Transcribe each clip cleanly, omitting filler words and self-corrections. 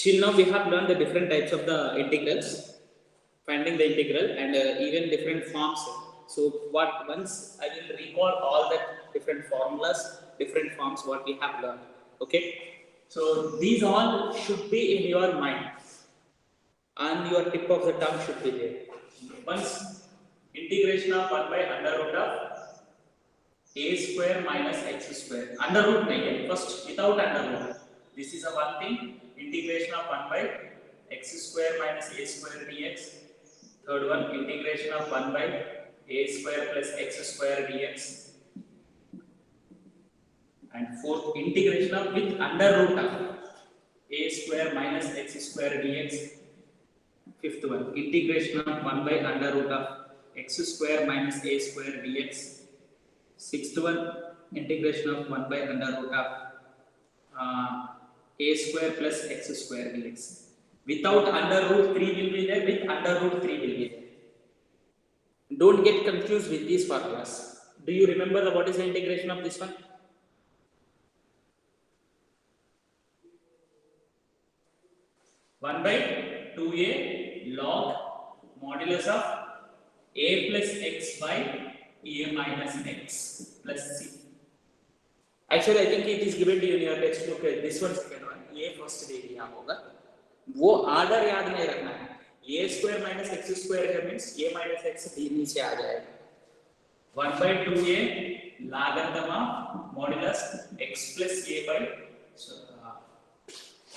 Till now we have learned the different types of the integrals, finding the integral, and even different forms. So what once I will recall all the different formulas, different forms what we have learned. Okay, so these all should be in your mind, and your tip of the tongue should be there. Once integration of 1 by under root of a square minus x square. Under root nahi hai, first without under root. This is a one thing. Integration of 1 by x square minus a square dx. Third one, integration of 1 by a square plus x square dx. And fourth, integration of with under root of a square minus x square dx. Fifth one, integration of 1 by under root of x square minus a square dx. Sixth one, integration of 1 by under root of a square plus x square dx. Without under root 3 will be there, with under root 3 will be there. Don't get confused with these formulas. Do you remember what is the integration of this one? One by 2a log modulus of a plus x by a minus x plus c. Actually, I think it is given to you in your textbook. This one second one, a first दे दिया होगा. वो order याद नहीं रखना है. a square minus x square है means a minus x नीचे आ जाएगा. 1 by 2a logarithm of modulus x plus a by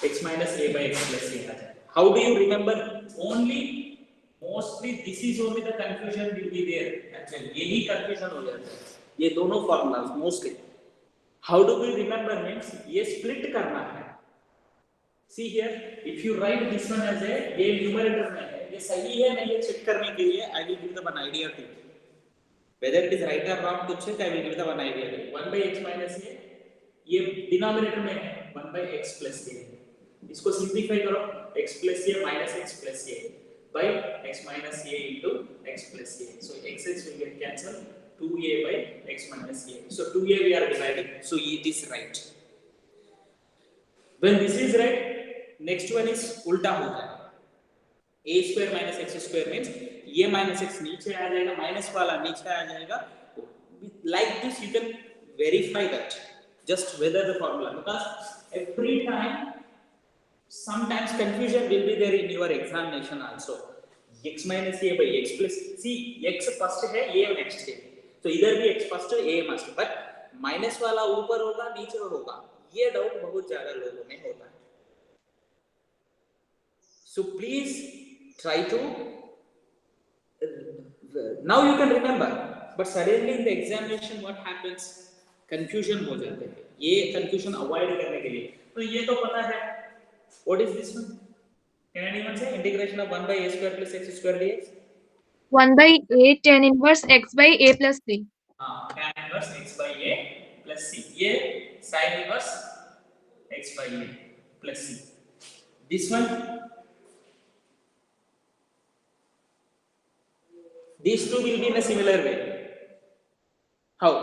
x minus a by x plus a आ जाएगा. How do you remember? Mostly this is only the confusion will be there. Actually, यही confusion हो जाता है. ये दोनों formulas mostly. How do we remember means ये split करना है. See here, if you write this one as a ये numerator में है, ये सही है नहीं ये check करने के लिए I will give the one idea to you. Whether it is right or wrong to check, I will give the one idea to you. 1 by x minus a ये denominator में है 1 by x plus a. इसको simplify करो x plus a minus x plus a by x minus a into x plus a. So x will get cancelled. 2a by x minus a. So 2a we are dividing. So it is right. When this is right, next one is उल्टा हो जाएगा. a square minus x square means a minus x नीचे आ जाएगा, minus वाला नीचे आ जाएगा. Like this you can verify that. Just whether the formula, because every time sometimes confusion will be there in your examination also. X minus a by x plus, see x first है, a next है, तो इधर भी x first a must, but minus वाला ऊपर होगा नीचे होगा, ये डाउट बहुत ज्यादा लोगों में होता है. So please try to now you can remember, but suddenly in the examination what happens, confusion हो जाते हैं. ये confusion avoid करने के लिए तो ये तो पता है. What is this one? Can anyone say integration of 1 by a square plus x square dx? 1 by a tan inverse x by a plus c. Tan inverse x by a plus c. ये sin inverse x by a plus c. This one, these two will be in a similar way. How?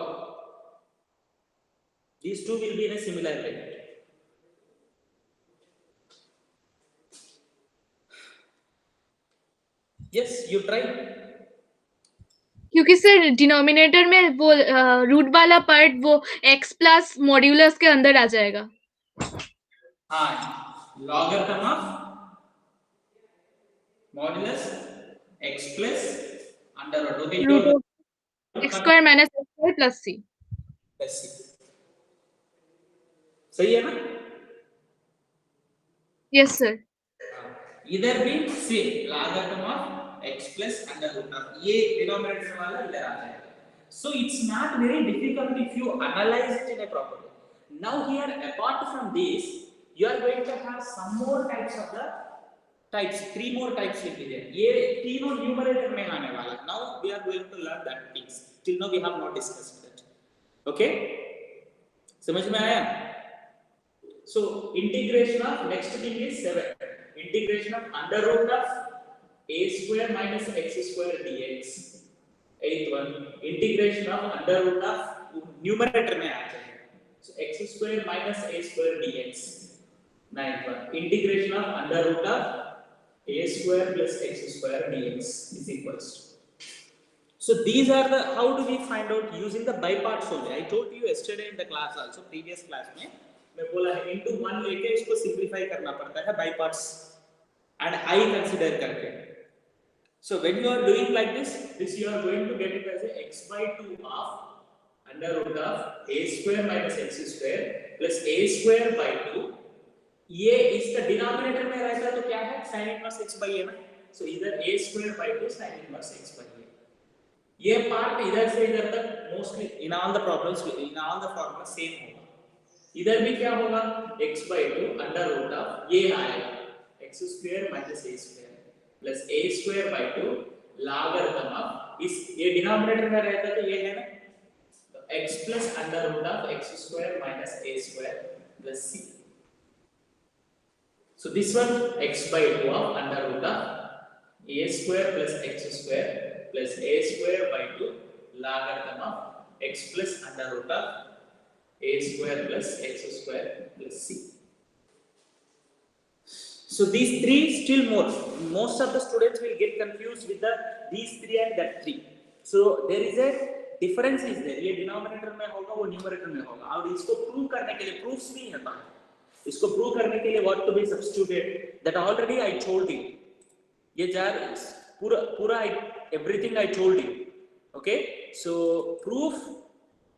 These two will be in a similar way. Yes, you try. क्योंकि sir denominator में वो root वाला part वो x plus modulus के अंदर आ जाएगा. हाँ, logarithm of modulus x plus under root of x square minus x square plus c. सही है ना? Yes sir. इधर भी same logarithm of x plus under root of ये denominator वाला इधर आ जाएगा. So it's not very difficult if you analyze it in a proper way. Now here apart from this, you are going to have some more types of the types. 3 more types will be there. ये तीनों numerator में आने वाला. Now we are going to learn that things. Till now we have not discussed that. Okay? समझ में आया? So integration of next thing is 7. Integration of under root of a square minus x square dx. 8th one, integration of under root of numerator में आ जाएगा. So x square minus a square dx. ninth one, integration of under root of a square plus x square dx is equals to. So these are the, how do we find out using the by parts only. I told you yesterday in the class also, previous class में मैं बोला है into one लेके इसको simplify करना पड़ता है by parts and I consider करके. So when you are doing like this you are going to get it as a x by 2 of under root of a square minus x square plus a square by 2. ये इसका denominator में रहता है तो क्या है sin inverse x by a ना. So either a square by 2 sin inverse x by a. ये पार्ट इधर से इधर तक mostly in all the problems in all the formula same होगा. इधर भी क्या होगा x by 2 under root of ये आएगा x square minus a square plus a square by 2 logarithm of इस ये डिनोमिनेटर में रहता है तो ये है ना तो x plus under root of x square minus a square plus c. So this one x by 2 of under root of a square plus x square plus a square by 2 logarithm of x plus under root of a square plus x square plus c. So these three still more. Most of the students will get confused with these three and that three. So there is a difference is there. ये denominator में होगा वो numerator में होगा. और इसको prove करने के लिए proofs भी है बाहर. इसको prove करने के लिए what to be substituted that already I told you. ये जार पूरा everything I told you. Okay, so proof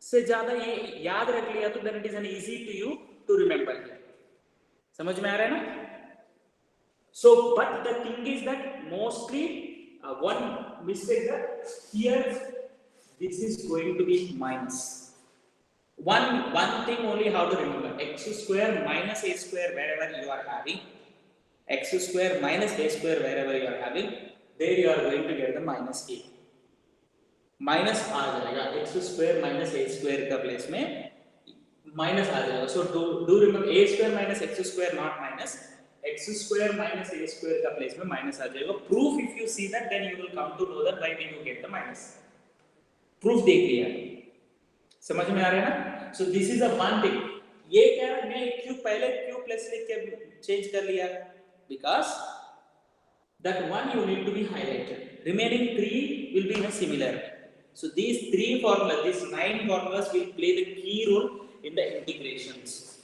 से ज़्यादा ये याद रख लिया तो then it is an easy to you to remember. समझ में आ रहा है ना? So but the thing is that mostly one mistake that here this is going to be minus. One thing only how to remember x square minus a square wherever you are having x square minus a square wherever you are having there you are going to get the minus a minus आ जाएगा x square minus a square का place में minus आ जाएगा. So do remember a square minus x square not minus x square minus a square का place में minus आ जाएगा. Proof if you see that then you will come to know that why did you get the minus. Proof देख लिया समझ में आ रहा है ना. So this is a one thing. ये क्या मैं q पहले q प्लस लिख के चेंज कर लिया because that one you need to be highlighted. Remaining three will be in a similar. So these three formulas, these 9 formulas will play the key role in the integrations.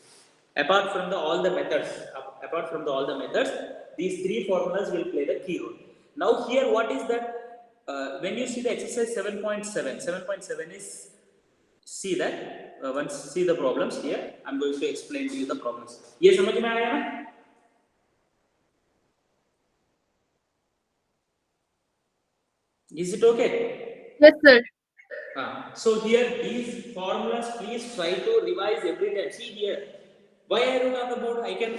Apart from all the methods, these three formulas will play the key role. Now here what is that? When you see the exercise 7.7 is see that once see the problems here. I'm going to explain to you the problems. ये समझ में आया ना? Is it okay? Yes, sir. So here these formulas please try to revise every time. See here why I wrote on the board. I can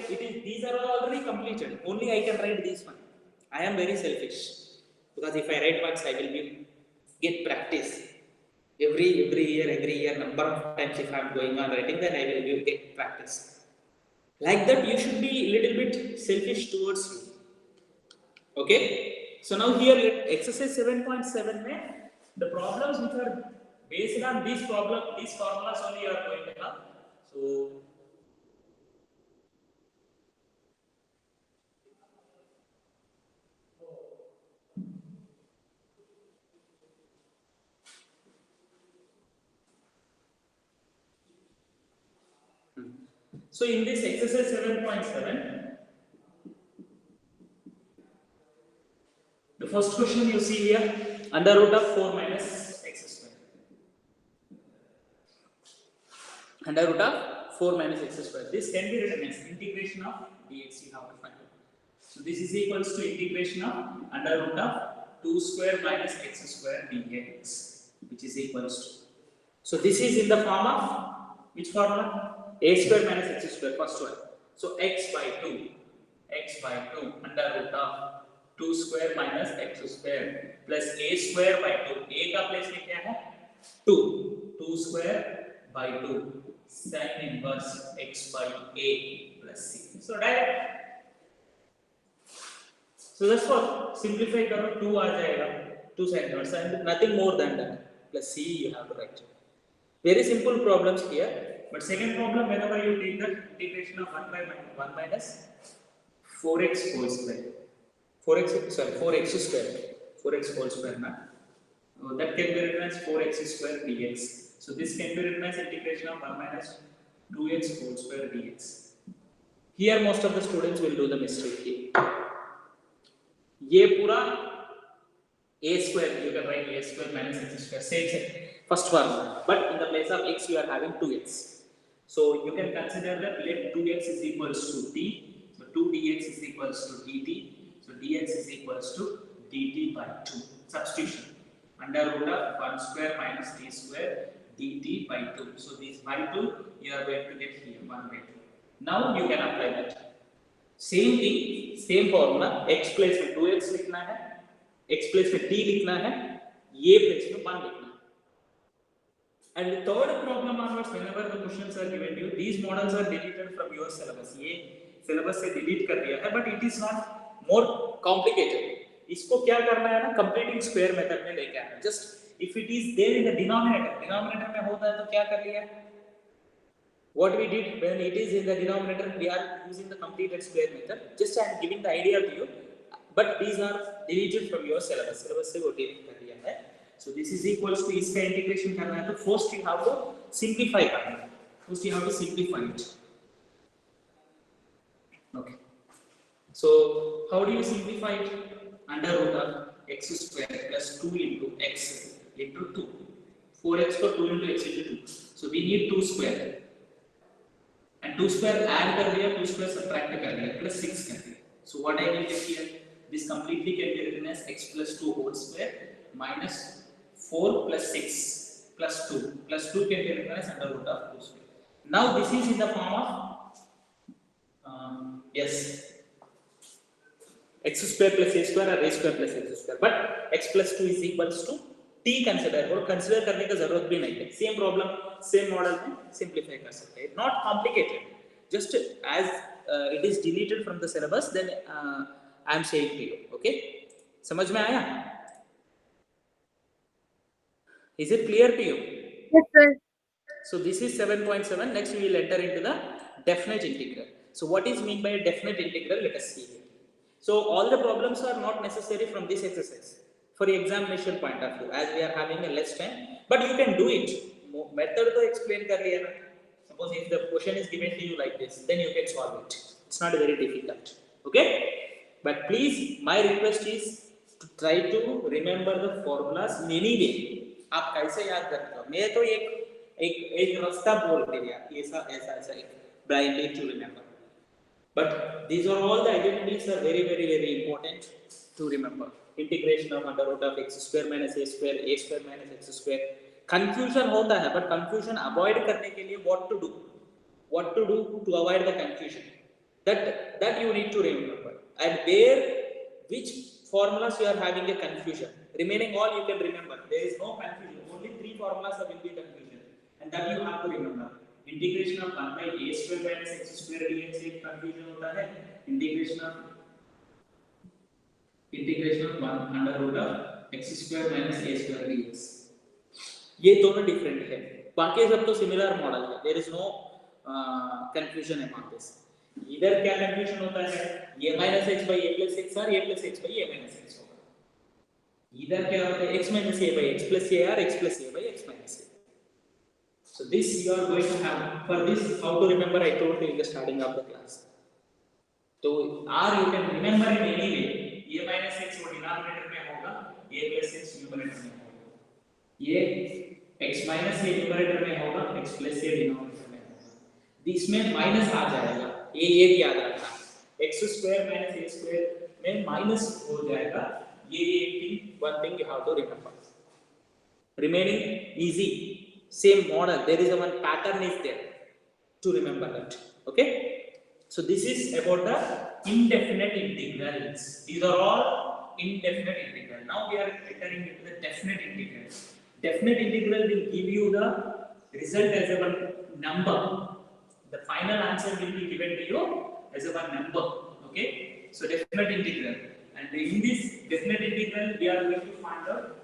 these are all already completed. Only I can write this one. I am very selfish because if I write once I will get practice. Every year number of times if I am going on writing then I will get practice. Like that you should be a little bit selfish towards you. Okay. So now here exercise 7.7 में the problems which are based on these formulas only you are going to have. So in this exercise 7.7 the first question you see here under root of 4 minus x square. Under root of 4 minus x square. This can be written as integration of dx. You have to find it. So this is equals to integration of under root of 2 square minus x square dx, which is equals to. So this is in the form of which formula? A square minus x square, first one. So x by 2 under root of 2 square minus x square plus a square by 2. A का place में क्या है 2 square by 2 sin inverse x by a plus c. So direct. So that's what simplify करो 2 आ जाएगा 2 sin inverse and nothing more than that plus c you have to write. Very simple problems here. But second problem, whenever you take the integration of 1 minus 4x whole square, 4x square, 4x whole square na, that can be written as 4x square dx. So this can be written as integration of 1 minus 2x whole square dx. Here most of the students will do the mistake here. ये पूरा a square, you can write a square minus x square, same first formula, but in the place of x you are having 2x. So you can consider that let 2x is equals to t, so 2 dx is equals to dt, so dx is equals to dt by 2. Substitution, under root of 1 square minus t square dt by 2. So this by 2 you are going to get here 1 by 2. Now you can apply that. Same thing, same formula, x place में 2x लिखना है, x place में t लिखना है, ये place में 1 लिखना है. And the third problem onwards, whenever the questions are given to you, these models are deleted from your syllabus. ये syllabus से delete कर दिया है, but it is not more complicated. इसको क्या करना है ना, completing square method में लेके आना. Just if it is there in the denominator में होता है तो क्या कर लिया? What we did when it is in the denominator, we are using the completed square method. Just I am giving the idea to you, but these are deleted from your syllabus. Syllabus से वो delete कर दिया है. So this is equals to इसका integration करना है तो first you have to simplify करना है. First you have to simplify it. Okay. So how do you simplify it? Under root of x square plus 2 into x into 2. 4x for 2 into x into 2. So we need 2 square. And 2 square add कर दिया, 2 square subtract कर दिया, plus 6 कर दिया. So what I will get here? This completely can be written as x plus 2 whole square minus 4 plus 6 plus 2. Plus 2 can be written as under root of 2 square. Now this is in the form of yes, x square plus a square or a square plus x square. But x plus 2 is equals to t consider, और consider करने का जरूरत भी नहीं है. Same problem, same model में simplify कर सकते हैं. Not complicated. Just as it is deleted from the syllabus, then I am saying to you. Okay? समझ में आया? Is it clear to you? Yes, sir. So this is 7.7. Next we will enter into the definite integral. So what is meant by a definite integral? Let us see here. So all the problems are not necessary from this exercise for the examination point of view, as we are having a less time, but you can do it. Method to explain कर लिया ना. Suppose if the question is given to you like this, then you can solve it. It's not very difficult. Okay? But please, my request is to try to remember the formulas in any way. आप कैसे याद करते हो? मैं तो एक रास्ता बोल दिया, ऐसा एक blindly to remember. But these are all the identities are very important to remember. Integration of under root of x square minus a square minus x square. Confusion होता है, but confusion avoid करने के लिए what to do to avoid the confusion. That you need to remember. And which formulas you are having a confusion. Remaining all you can remember. There is no confusion. Only 3 formulas will be confusion, and that you have to remember. Integration of 1 by a square minus x square dx एक confusion होता है. Integration of 1 under root of x square minus a square dx. ये दोनों different है. बाकी सब तो similar model है. There is no confusion among this. इधर क्या confusion होता है? a minus x by a plus x or a plus x by a minus x होगा. इधर क्या होता है? x minus a by x plus a or x plus a by x minus a. So this you are going to have. For this, how to remember? I told you in the starting of the class. So R you can remember in any way. A minus x वो denominator में होगा, a plus x numerator में होगा. ये x minus a numerator में होगा, x plus a denominator में होगा. इसमें minus आ जाएगा. ये याद रखना. x square minus a square में minus हो जाएगा. ये one thing you have to remember. Remaining easy. Same model, there is a one pattern is there to remember that. Okay, so this is about the indefinite integrals. These are all indefinite integrals. Now we are entering into the definite integral. Definite integral will give you the result as a one number. The final answer will be given to you as a one number. Okay, so definite integral, and in this definite integral we are going to find out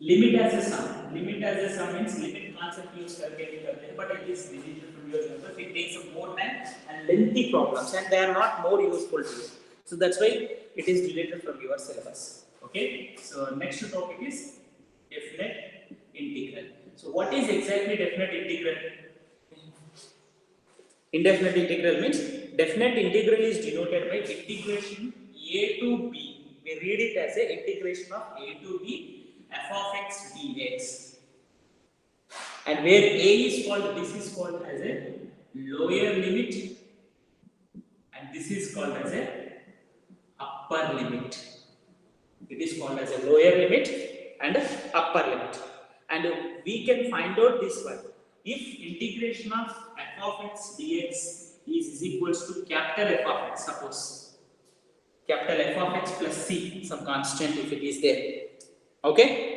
Limit as a sum. Limit as a sum means limit concept use करके भी करते हैं, but it is deleted from your syllabus. It takes up more time and lengthy problems, and they are not more useful to you. So that's why it is deleted from your syllabus. Okay. So next topic is definite integral. So what is exactly definite integral? Indefinite integral means definite integral is denoted by integration a to b. We read it as a integration of a to b f of x dx. And where a is called, this is called as a lower limit, and this is called as a upper limit. It is called as a lower limit and upper limit. And we can find out this one. If integration of f of x dx is equals to capital F of x, suppose capital F of x plus c, some constant if it is there. Okay.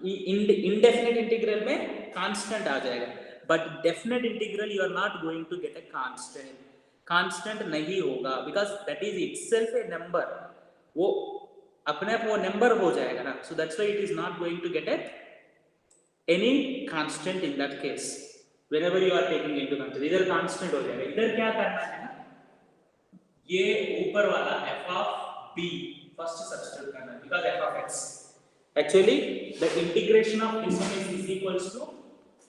Indefinite integral में constant आ जाएगा, but definite integral you are not going to get a constant. Constant नहीं होगा because that is itself a number. वो अपने आप वो number हो जाएगा ना, so that's why it is not going to get a any constant in that case. Whenever you are taking into consideration, इधर constant हो जाएगा. इधर क्या करना है ना, ये ऊपर वाला f of b first substitute करना है because f of x. Actually, the integration of this one is equals to,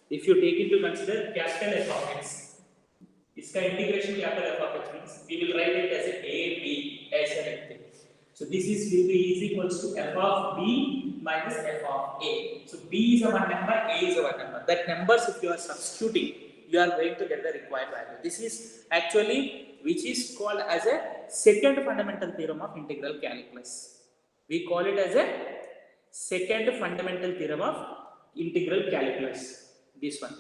if you take into consider capital F of x, इसका integration capital F of x means we will write it as a b ऐसे लिखते हैं. So this will be equals to f of b minus f of a. So b is our number, a is our number. That numbers if you are substituting, you are going to get the required value. This is actually which is called as a second fundamental theorem of integral calculus. We call it as a second fundamental theorem of integral calculus. This one.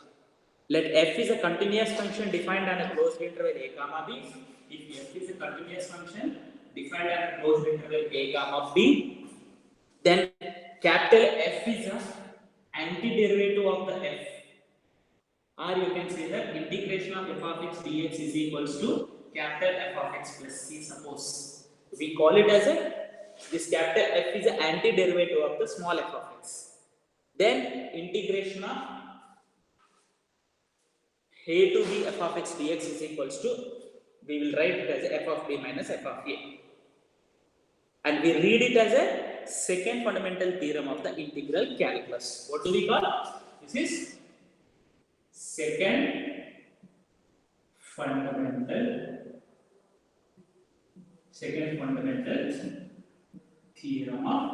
Let f is a continuous function defined on a closed interval a comma b. If f is a continuous function defined on a closed interval a comma b, then capital F is a antiderivative of the f. Or you can say that integration of f of x dx is equals to capital F of x plus c. Suppose we call it as a, this capital F is an antiderivative of the small f of x. Then integration of a to b f of x dx is equals to, we will write it as f of b minus f of a. And we read it as a second fundamental theorem of the integral calculus. What do we call? This is second fundamental theorem of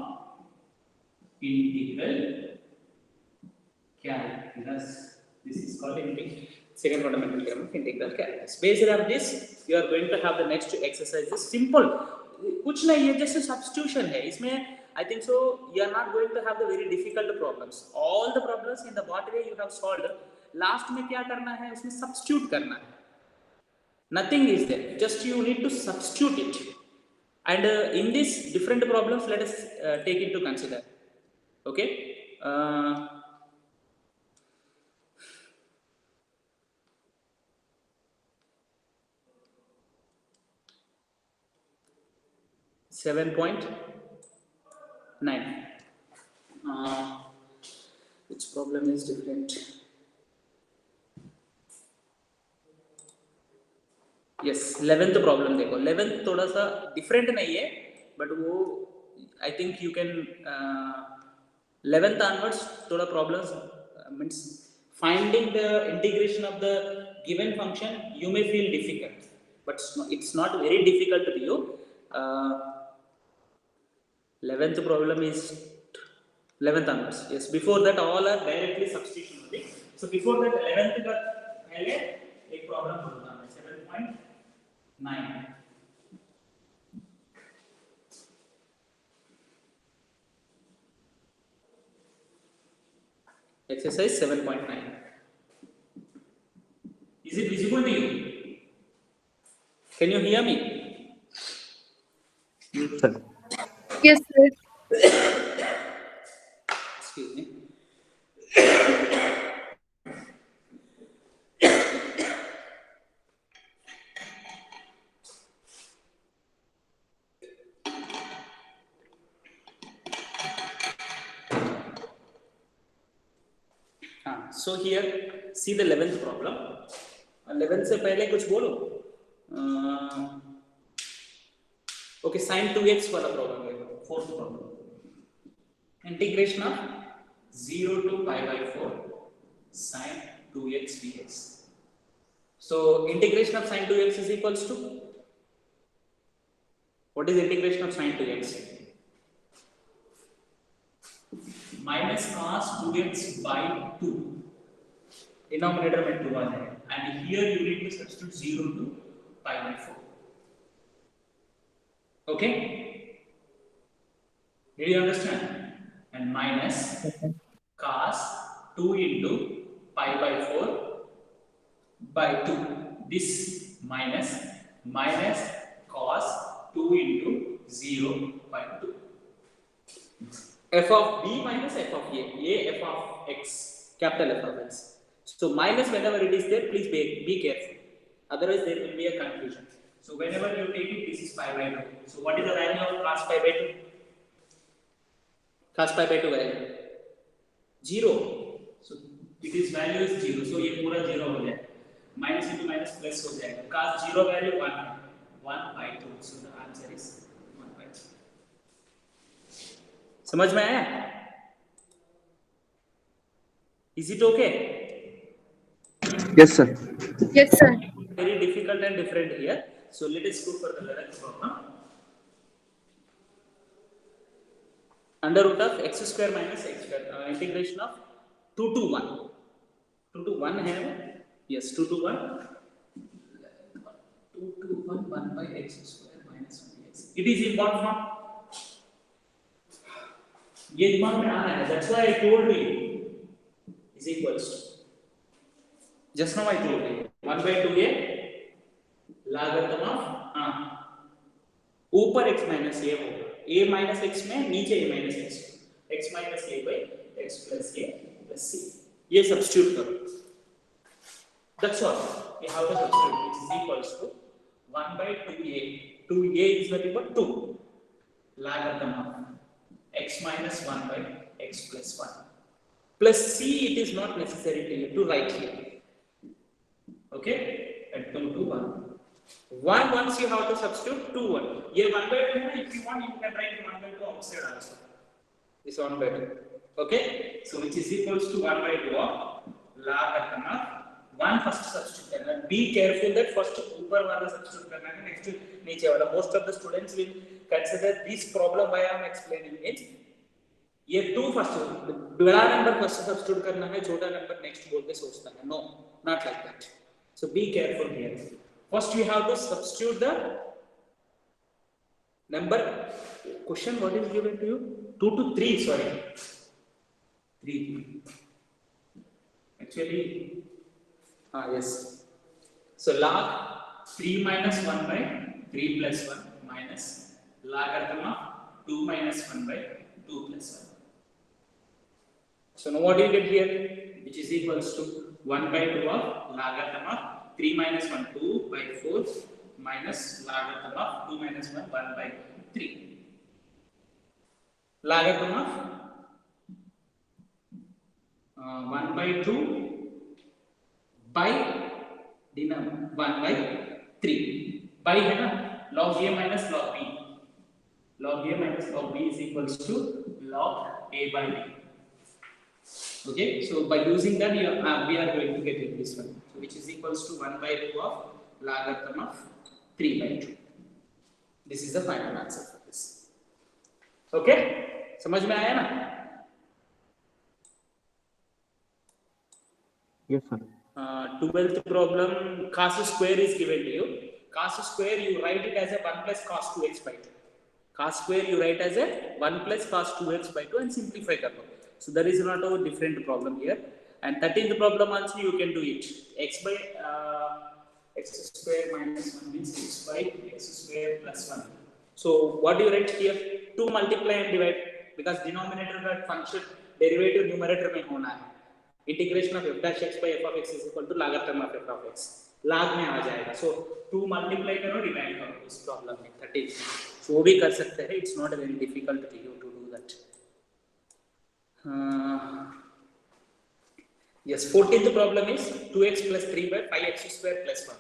integral calculus. This is called second fundamental theorem of integral calculus. Based on this, you are going to have the next exercises. Simple, कुछ नहीं है, just a substitution है इसमें. I think so you are not going to have the very difficult problems. All the problems in the what way you have solved, last में क्या करना है, उसमें substitute करना है. Nothing is there, just you need to substitute it. And in this different problems, let us take into consider. Okay. Uh, 7.9. Which problem is different? Yes, 11th problem देखो. 11th थोड़ा सा different नहीं है, but वो I think you can 11th onwards थोड़ा problems means finding the integration of the given function you may feel difficult, but it's not very difficult to you. 11th problem is 11th onwards. Yes, before that all are directly substitution only. So before that 11th का पहले एक problem बोलता हूँ 7.9. Exercise 7.9. Is it visible to you? Can you hear me? Yes, sir. Yes, sir. Excuse me. So here see the 11th problem. 11th से पहले कुछ बोलो. Okay, sin 2x वाला प्रॉब्लम है. 4th problem. Integration of 0 to pi by 4 sin 2x dx. So integration of sin 2x is equals to, what is integration of sin 2x? Minus cos 2x by 2. Denominator में 2 आ जाएगा. And here you need to substitute 0 to pi by 4. Okay? Did you understand? And minus cos 2 into pi by 4 by 2. This minus cos 2 into 0 by 2. F of b minus f of a f of x, capital F of x. So minus whenever it is there, please be careful. Otherwise there will be a confusion. So whenever you take it, this is pi by 2. So what is the value of cos pi by 2? Cos pi by 2 value 0. So it is value is 0. So ये पूरा 0 हो जाएगा. Minus into minus plus हो जाएगा. Cos 0 value 1 by 2. So the answer is 1 by 2. समझ में आया? Is it okay? Yes, sir. Yes, sir. Very difficult and different here. So let us go for the 11th problem. Under root of x square minus x square. Integration of 2 to 1. 2 to 1 है वो? Yes, 2 to 1. 2 to 1 1 by x square minus 1x. It is in what form? ये दिमाग में आ रहा है. That's why I told you is equals to. Just now I told you 1 by 2a logarithm of ऊपर x minus a होगा. a minus x में नीचे a minus x. x minus a by x plus a plus c. ये substitute करो. That's all. You have to substitute, which is equals to 1 by 2a. 2a is nothing but 2 logarithm of x minus 1 by x plus 1 plus c. It is not necessary to write here. Okay, at 2 to 1. 1 once you have to substitute 2 1. ये 1 by 2 है. If you want, you can write 1 by 2 outside also. This 1 by 2. Okay, so which is equals to 1 by 2 of logarithm of 1 first substitute करना. Be careful that first ऊपर वाला substitute करना है, next नीचे वाला. Most of the students will consider this problem why I am explaining it. ये 2 first बड़ा number first substitute करना है, छोटा नंबर next बोल के सोचता है. No, not like that. So be careful here. First we have to substitute the number. Question what is given to you? 2 to 3, sorry. 3. Actually, yes. So log 3 minus 1 by 3 plus 1 minus logarithm of 2 minus 1 by 2 plus 1. So now what do you get here? Which is equals to 1 by 2 of logarithm of 3 minus 1 2 by 4 minus logarithm of 2 minus 1 1 by 3. Logarithm of 1 by 2 by 1 by 3. By है ना, log a minus log b. Log a minus log b is equals to log a by b. Okay, so by using that we are going to get this one. So which is equals to 1 by 2 of logarithm of 3 by 2. This is the final answer for this. Okay, समझ में आया ना? Yes, sir. 12th problem, cos square is given to you. Cos square you write it as a 1 plus cos 2x by 2. Cos square you write as a 1 plus cos 2x by 2 and simplify karo. So there is not a different problem here. And 13th problem also you can do it. X by x square minus 1 means x by x square plus 1. So what do you write here? 2 multiply and divide, because denominator का function derivative numerator में होना है. Integration of f dash x by f of x is equal to logarithm of f of x. log में आ जाएगा. So 2 multiply करो, divide करो इस problem में 13. So वो भी कर सकते हैं. It's not very difficult to you to do that. Yes, 14th problem is 2x plus 3 by 5x square plus 1.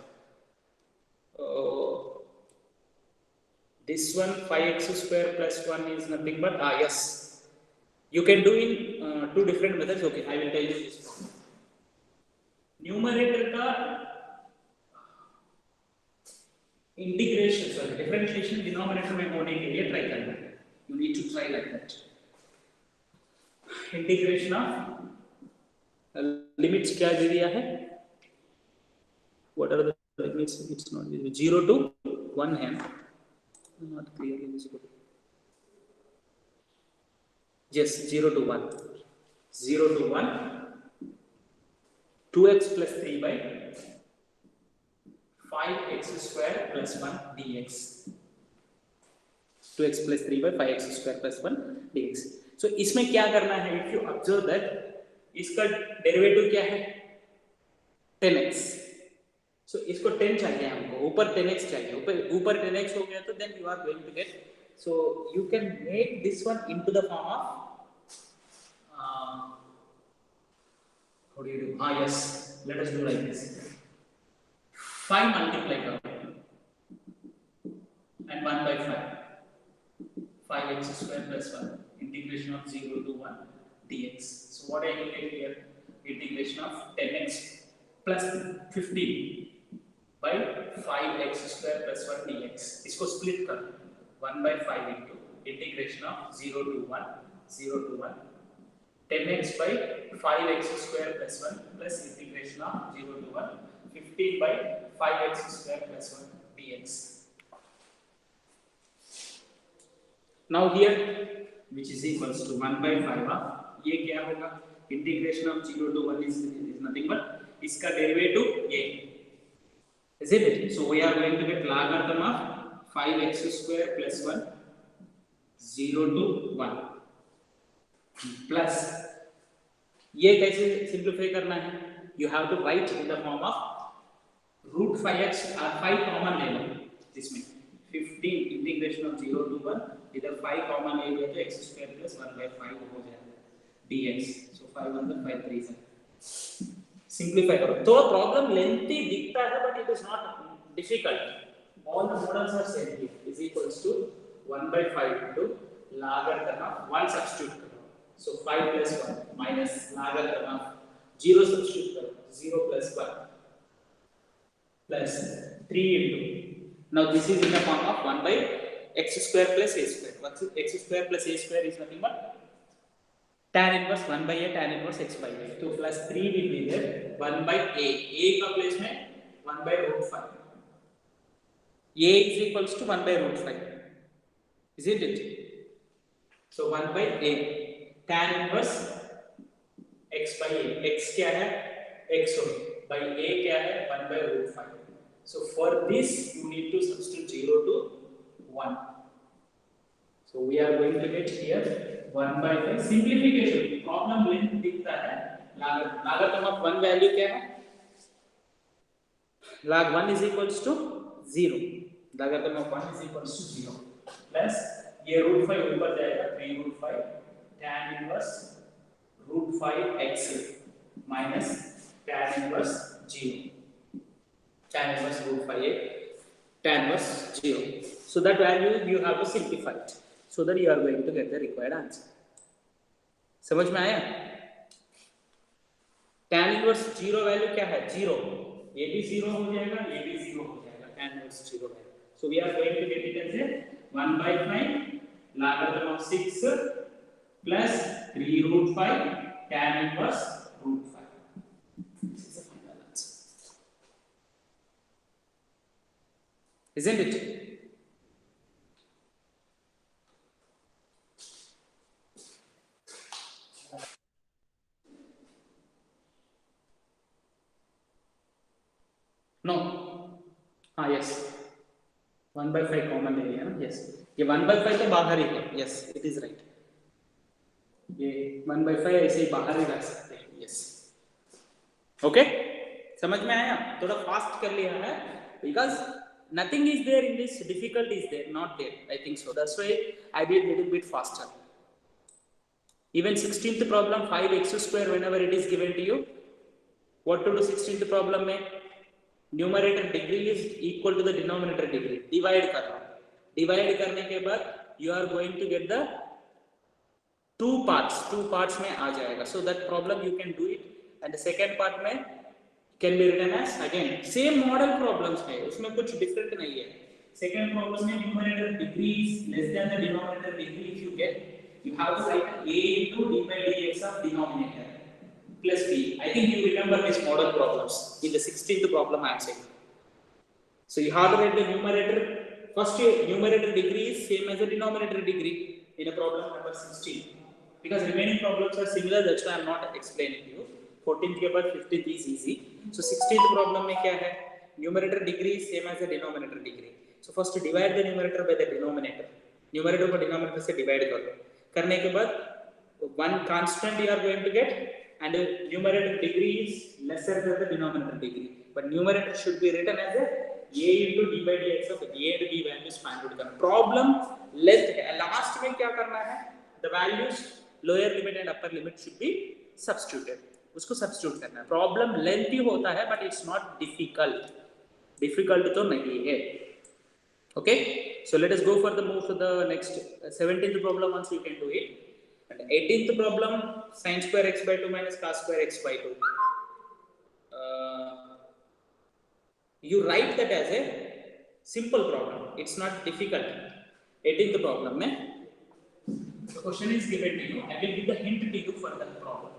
This one 5x square plus 1 is nothing but yes. You can do in two different methods. Okay, I will tell you this one. Numerator का integration, sorry, differentiation denominator में होने के लिए try करना है. You need to try like that. Integration of limits क्या दे दिया है? What are the limits? It's not 0 to 1 है. Not clearly visible. Yes, 0 to 1. 0 to 1. 2x plus 3 by 5x square plus 1 dx. 2x plus 3 by 5x square plus 1 dx. So इसमें क्या करना है? If you observe that इसका derivative क्या है? 10x. So इसको 10 चाहिए हमको, ऊपर 10x चाहिए, ऊपर 10x हो गया तो then you are going to get. So you can make this one into the form of how do you do? Yes, let us do like this. 5 multiply and 1 by 5. 5x square plus 1. Integration of 0 to 1 dx. So what I will get here? Integration of 10x plus 15 by 5x square plus 1 dx. इसको split कर 1 by 5 into integration of 0 to 1, 0 to 1, 10x by 5x square plus 1 plus integration of 0 to 1, 15 by 5x square plus 1 dx. Now here, which is equals to 1 by 5, ये क्या होगा? Integration of 0 to 1 is nothing but इसका derivative ये, isn't it? So we are going to get logarithm of 5x square plus 1, 0 to 1 plus ये कैसे simplify करना है? You have to write in the form of root 5x or 5 common ले लो जिसमें 15 integration of 0 to 1 इधर 5 common ले लिया तो x square plus 1 by 5 हो जाएगा dx. So 5 1 5 3 है. सिंप्लीफाई करो तो प्रॉब्लम लेंथी दिखता है but it is not difficult. All the models are same here. Is equals to 1 by 5 into logarithm of 1 substitute करो. So 5 plus 1 minus logarithm of 0 substitute करो. 0 plus 1 plus 3 into. Now this is in the form of 1 by x square plus a square. X square plus a square is nothing but tan inverse 1 by a tan inverse x by a. So plus 3 will be there 1 by a. A का place में 1 by root 5. A is equals to 1 by root 5. Isn't it? So 1 by a. Tan inverse x by a. X क्या है? X by a क्या है? 1 by root 5. So for this you need to substitute 0 to 1. So we are going to get here 1 by 5. Simplification. Problem length दिखता है. Logarithm of 1 value क्या है? Log 1 is equals to 0. Logarithm of 1 is equals to 0. Plus ये root 5 ऊपर जाएगा 3 root 5 tan inverse root 5 x minus tan inverse 0. Tan inverse root 5 tan inverse 0. So that value you have to simplify it so that you are going to get the required answer. समझ में आया? tan inverse 0 value क्या है? 0. ये भी 0 हो जाएगा, ये भी 0 हो जाएगा. tan inverse 0 value. So we are going to get it as a 1 by 5 logarithm of 6 plus 3 root 5 tan inverse root 5. This is the final answer. Isn't it? No. Yes. 1 by 5 common ले लिया ना. Yes. ये 1 by 5 तो बाहर ही है. Yes, it is right. ये 1 by 5 ऐसे ही बाहर ही रख सकते हैं. Yes. Okay? समझ में आया? थोड़ा फास्ट कर लिया है because nothing is there in this. Difficult is there, not there. I think so. That's why I did a little bit faster. Even 16th problem 5x square whenever it is given to you, What to do 16th problem में? Numerator degree is equal to the denominator degree. Divide करना. Divide करने के बाद you are going to get the two parts में आ जाएगा. So that problem you can do it. And the second part में can be written as again same model problems है. उसमें कुछ different नहीं है. Second problem में numerator degree is less than the denominator degree. If you get, you have to write a into d by dx of denominator plus b. I think you remember these model problems in the 16th problem I am saying. So you have to write the numerator. First numerator degree is same as the denominator degree in a problem number 16. Because remaining problems are similar, that's why I am not explaining to you. 14th के बाद 15th is easy. So 16th problem में क्या है? Numerator degree is same as the denominator degree. So first divide the numerator by the denominator. Numerator को denominator से divide करो. करने के बाद one constant you are going to get, and the numerator degree is lesser than the denominator degree. But numerator should be written as a into d by dx of a and b values find out करना. Problem length है. Last में क्या करना है? The values lower limit and upper limit should be substituted. उसको substitute करना है. Problem lengthy होता है, but it's not difficult. Difficult तो नहीं है. Okay, so let us go for the move to the next 17th problem. Once you can do it, and 18th problem, sin square x by 2 minus cos square x by 2. You write that as a simple problem. It's not difficult. 18th problem में the question is given to you. I will give the hint to you for that problem.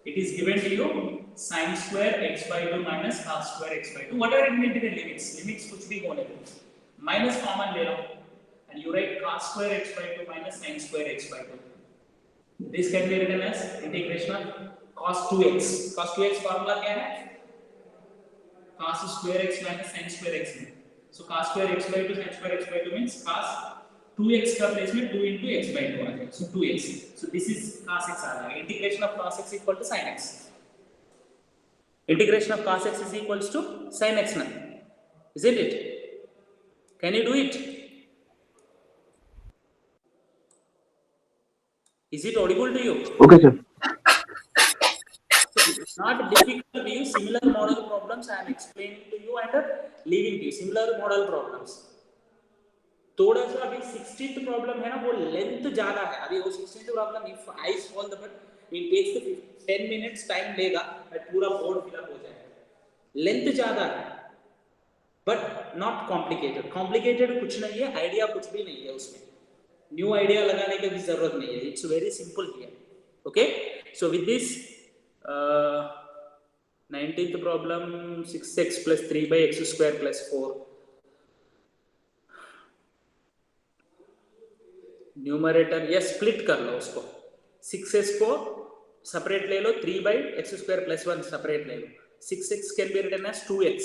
It is given to you sin square x by 2 minus cos square x by 2. Whatever it may be the limits कुछ भी होने दो. Minus common ले लो, and you write cos square x by 2 minus sin square x by 2. This can be written as integration of cos 2x. Cos 2x formula क्या है? Cos square x minus sin square x. So cos square x by 2 sin square x by 2 means cos 2x का place में 2 into x by 2 आ जाएगा. So 2x. So this is cos x आ जाएगा. Integration of cos x equal to sin x. Integration of cos x is equals to sin x now. Isn't it? Can you do it? Is it audible to you? Okay, sir. So it's not difficult to you. Similar model problems I am explaining to you and leaving to you. Similar model problems. थोड़ा सा अभी 16th problem है ना, वो length ज्यादा है. अभी वो 16th problem if I solve the but in takes 10 minutes time लेगा और पूरा बोर्ड फिल अप हो जाएगा. लेंथ ज्यादा है बट नॉट कॉम्प्लिकेटेड. कॉम्प्लिकेटेड कुछ नहीं है, आइडिया कुछ भी नहीं है उसमें. न्यू आइडिया लगाने की भी जरूरत नहीं है. It's very simple here. Okay, so with this 19th problem 6x plus 3 by x square plus 4. Numerator या स्प्लिट कर लो उसको. 6s को सेपरेट ले लो, 3 by x square plus 1 separate ले लो. 6x can be written as 2x,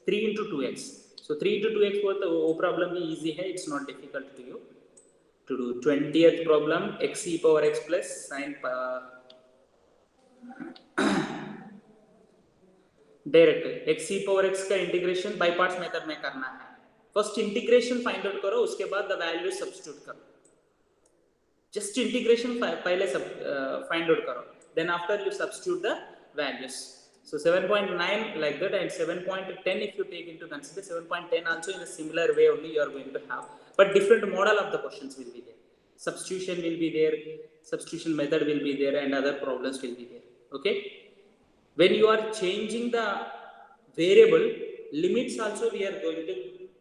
3 into 2x. So 3 into 2x वो problem भी easy है. It's not difficult to you to do. 20th problem x e power x plus sin direct x e power x का integration by parts method में करना है. First integration find out करो, उसके बाद द वैल्यू सब्स्टिट्यूट करो. Just integration पहले find out करो, then after you substitute the values. So 7.9 like that, and 7.10 if you take into consider. 7.10 also in a similar way only you are going to have, but different model of the questions will be there. Substitution will be there, substitution method will be there, and other problems will be there. Okay, when you are changing the variable, limits also we are going to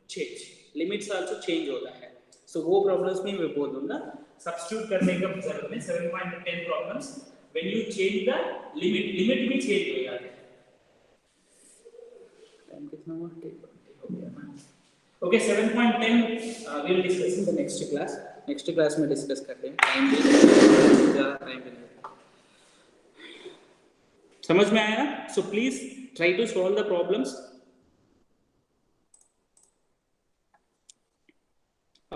change. Limits also change होता है. So वो problems में मैं बोल दूँगा. Substitute करने का जरूरत नहीं. 7.10 problems when you change the limit भी change हो जाता है. टाइम कितना हुआ? हो गया ना. Okay, 7.10 we will discuss in the next class. Next class में discuss करते हैं. टाइम भी ज़्यादा टाइम भी नहीं. समझ में आया ना? So please try to solve the problems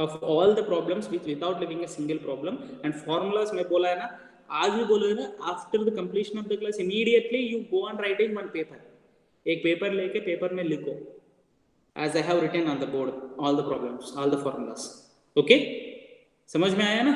of all the problems without leaving a single problem. And formulas में बोला है ना, आज भी बोला है ना, after the completion of the class immediately you go on writing one paper. एक पेपर लेके पेपर में लिखो, as I have written on the board all the problems, all the formulas. Okay, समझ में आया ना?